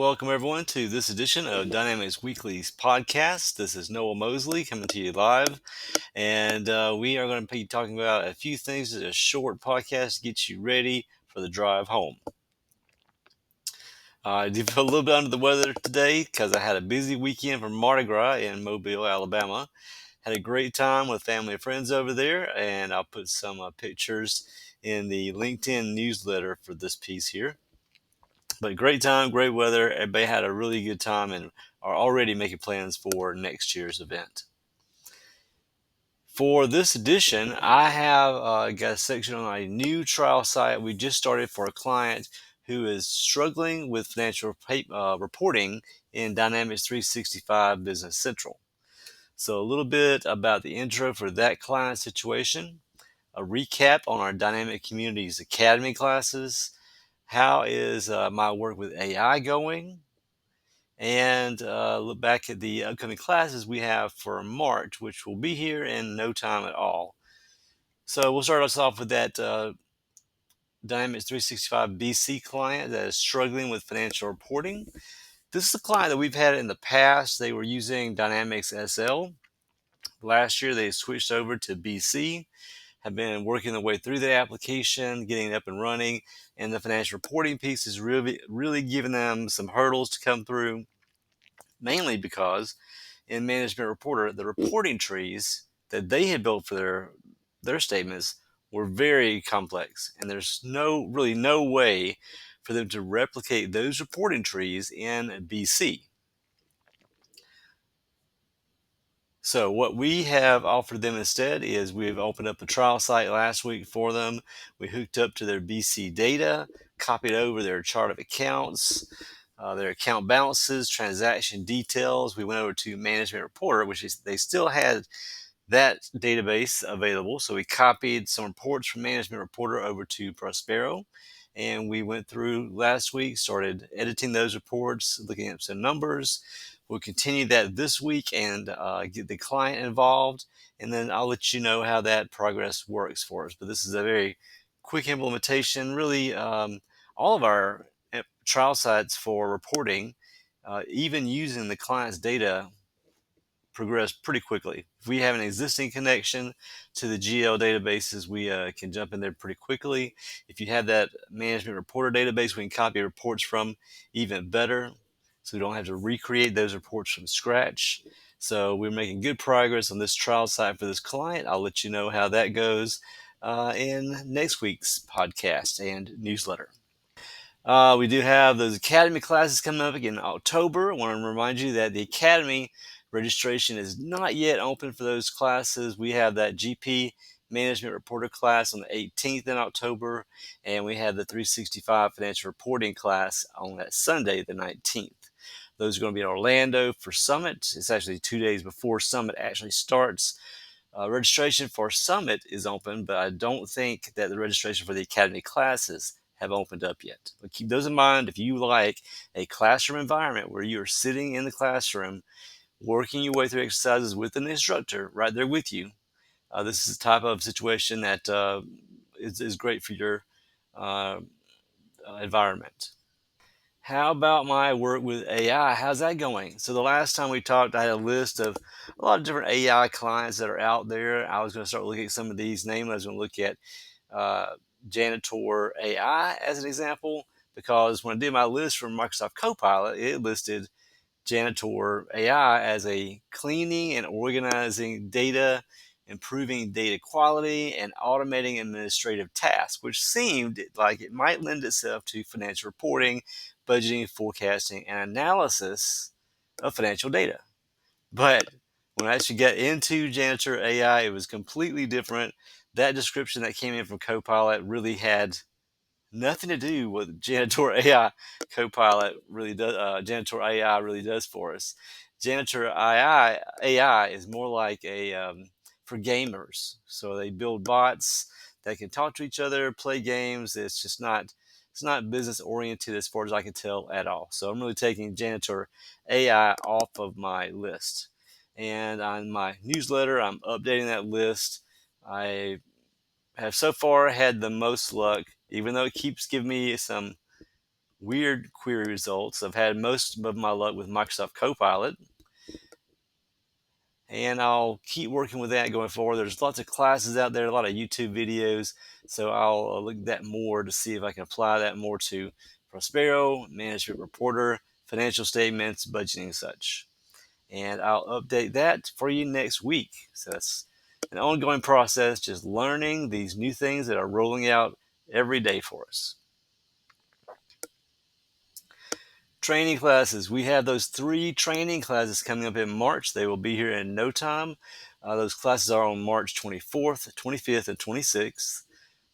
Welcome, everyone, to this edition of Dynamics Weekly's podcast. This is Noah Mosley coming to you live, and we are going to be talking about a few things. It's a short podcast to get you ready for the drive home. I do feel a little bit under the weather today because I had a busy weekend for Mardi Gras in Mobile, Alabama. Had a great time with family and friends over there, and I'll put some pictures in the LinkedIn newsletter for this piece here. But great time, great weather. Everybody had a really good time and are already making plans for next year's event. For this edition, I have got a section on a new trial site we just started for a client who is struggling with financial reporting in Dynamics 365 Business Central. So a little bit about the intro for that client situation, a recap on our Dynamic Communities Academy classes, how is my work with AI going, and look back at the upcoming classes we have for March, which will be here in no time at all. So we'll start us off with that Dynamics 365 BC client that is struggling with financial reporting. This is a client that we've had in the past. They were using Dynamics SL. Last year, they switched over to BC, have been working their way through the application, getting it up and running, and the financial reporting piece is really giving them some hurdles to come through, mainly because in Management Reporter, the reporting trees that they had built for their statements were very complex, and there's really no way for them to replicate those reporting trees in BC. So what we have offered them instead is we've opened up a trial site last week for them. We hooked up to their BC data, copied over their chart of accounts, their account balances, transaction details. We went over to Management Reporter, which is they still had that database available. So we copied some reports from Management Reporter over to Prospero. And we went through last week, started editing those reports, looking at some numbers. We'll continue that this week and get the client involved. And then I'll let you know how that progress works for us. But this is a very quick implementation. Really, all of our trial sites for reporting, even using the client's data, progress pretty quickly. If we have an existing connection to the GL databases, we can jump in there pretty quickly. If you have that Management Reporter database we can copy reports from, even better, so we don't have to recreate those reports from scratch. So we're making good progress on this trial site for this client. I'll let you know how that goes in next week's podcast and newsletter. We do have those Academy classes coming up again in October. I want to remind you that the Academy registration is not yet open for those classes. We have that GP Management Reporter class on the 18th in October, and we have the 365 Financial Reporting class on that Sunday, the 19th. Those are going to be in Orlando for Summit. It's actually 2 days before Summit actually starts. Registration for Summit is open, but I don't think that the registration for the Academy classes have opened up yet. But keep those in mind if you like a classroom environment where you are sitting in the classroom, working your way through exercises with an instructor right there with you. This is the type of situation that is great for your uh, environment. How about my work with AI? How's that going? So the last time we talked, I had a list of a lot of different AI clients that are out there. I was going to start looking at some of these names. I was going to look at uh, Janitor AI as an example, because when I did my list from Microsoft Copilot, it listed Janitor AI as a cleaning and organizing data, improving data quality, and automating administrative tasks, which seemed like it might lend itself to financial reporting, budgeting, forecasting, and analysis of financial data. But when I actually got into Janitor AI, it was completely different. That description that came in from Copilot really had nothing to do with Janitor AI Copilot really does. Janitor AI really does for us. Janitor AI is more like a for gamers. So they build bots that can talk to each other, play games. It's not business oriented as far as I can tell at all. So I'm really taking Janitor AI off of my list. And on my newsletter, I'm updating that list. I have so far had the most luck, even though it keeps giving me some weird query results. I've had most of my luck with Microsoft Copilot, and I'll keep working with that going forward. There's lots of classes out there, a lot of YouTube videos, so I'll look at that more to see if I can apply that more to Prospero, Management Reporter, financial statements, budgeting, and such. And I'll update that for you next week. So that's an ongoing process, just learning these new things that are rolling out every day for us. Training classes. We have those 3 training classes coming up in March. They will be here in no time. Those classes are on March 24th, 25th, and 26th.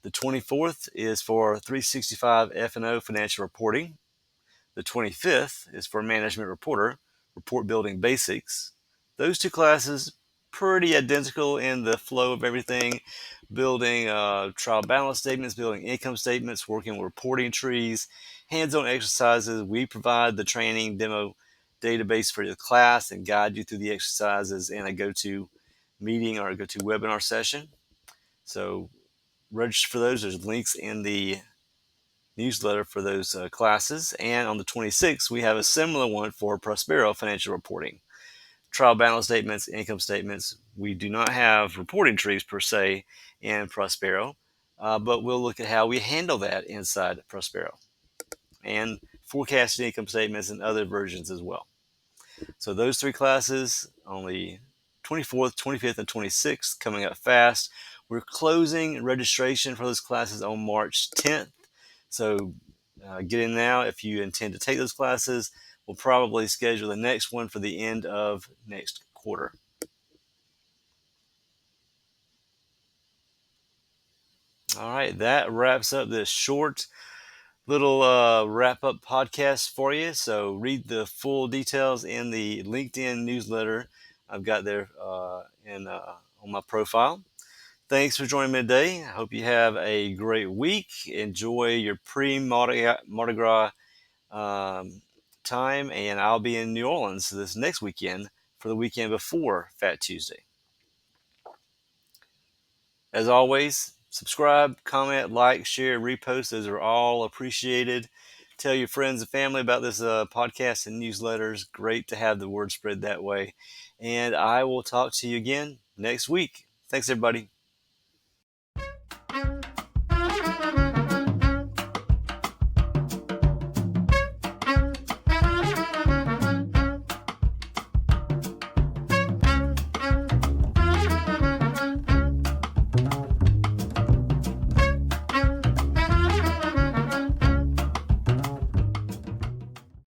The 24th is for 365 F&O financial reporting. The 25th is for Management Reporter, report building basics. Those 2 classes, pretty identical in the flow of everything, building trial balance statements, building income statements, working with reporting trees, hands-on exercises. We provide the training demo database for the class and guide you through the exercises in a go-to meeting or a go-to webinar session. So register for those. There's links in the newsletter for those classes. And on the 26th, we have a similar one for Prospero financial reporting. Trial balance statements, income statements. We do not have reporting trees per se in Prospero, but we'll look at how we handle that inside Prospero and forecasted income statements and other versions as well. So those 3 classes on the 24th, 25th, and 26th coming up fast. We're closing registration for those classes on March 10th. So get in now if you intend to take those classes. We'll probably schedule the next one for the end of next quarter. All right, that wraps up this short little wrap-up podcast for you. So read the full details in the LinkedIn newsletter I've got there on my profile. Thanks for joining me today. I hope you have a great week. Enjoy your pre-Mardi Gras time, and I'll be in New Orleans this next weekend for the weekend before Fat Tuesday. As always, subscribe, comment, like, share, repost. Those are all appreciated. Tell your friends and family about this podcast and newsletters. Great to have the word spread that way. And I will talk to you again next week. Thanks, everybody.